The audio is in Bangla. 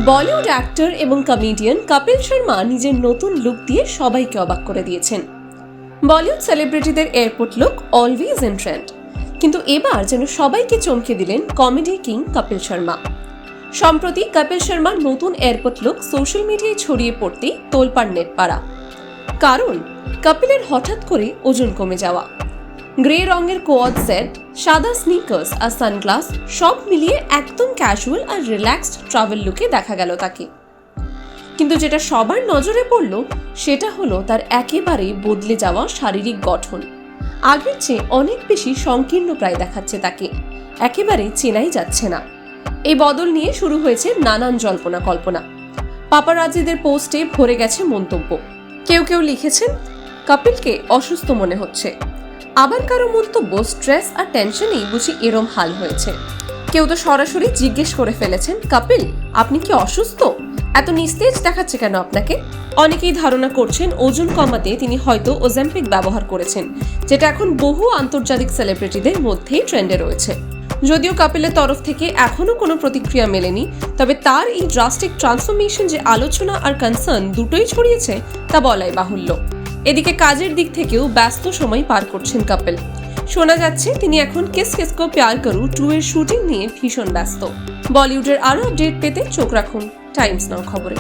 বলিউড অ্যাক্টর এবং কমেডিয়ান কপিল শর্মা নিজের নতুন লুক দিয়ে সবাইকে অবাক করে দিয়েছেন। বলিউড সেলিব্রিটিদের airport look always in trend, কিন্তু এবার যেন সবাইকে চমকে দিলেন কমেডি কিং কপিল শর্মা। সম্প্রতি কপিল শর্মার নতুন এয়ারপোর্ট লুক সোশ্যাল মিডিয়ায় ছড়িয়ে পড়তেই তোলপাড় নেট পাড়া। কারণ কপিলের হঠাৎ করে ওজন কমে যাওয়া, গ্রে রঙের কোয়াড সেট, সাদা স্নিকার্স আর সানগ্লাস সব মিলিয়ে একদম ক্যাজুয়াল আর রিল্যাক্সড ট্রাভেল লুকে দেখা গেল তাকে। কিন্তু যেটা সবার নজরে পড়ল সেটা হলো তার একেবারে বদলে যাওয়া শারীরিক গঠন। আগের চেয়ে অনেক বেশি সংকীর্ণ প্রায় দেখাচ্ছে তাকে, একেবারে চেনাই যাচ্ছে না। এই বদল নিয়ে শুরু হয়েছে নানান জল্পনা কল্পনা। পাপারাজিদের পোস্টে ভরে গেছে মন্তব্য। কেউ কেউ লিখেছেন কপিলকে অসুস্থ মনে হচ্ছে, আবার কারো মন্তব্য স্ট্রেস আর টেনশনেই বুঝি এরম হাল হয়েছে। কেউ তো সরাসরি জিজ্ঞেস করে ফেলেছেন, কপিল আপনি কি অসুস্থ? এত নিস্তেজ দেখাচ্ছে কেন আপনাকে? অনেকেই ধারণা করছেন ওজন কমাতে তিনি হয়তো ওজেম্পিক ব্যবহার করেছেন, যেটা এখন বহু আন্তর্জাতিক সেলিব্রিটিদের মধ্যেই ট্রেন্ডে রয়েছে। যদিও কপিলের তরফ থেকে এখনো কোনো প্রতিক্রিয়া মেলেনি, তবে তার এই ড্রাস্টিক ট্রান্সফরমেশন যে আলোচনা আর কনসার্ন দুটোই ছড়িয়েছে তা বলাই বাহুল্য। এদিকে কাজের দিক থেকেও ব্যস্ত সময় পার করছেন কপিল। শোনা যাচ্ছে তিনি এখন কিস কিসকো প্যার করু 2 এর শুটিং নিয়ে ভীষণ ব্যস্ত। বলিউডের আরও আপডেট পেতে চোখ রাখুন টাইমস নাও খবরে।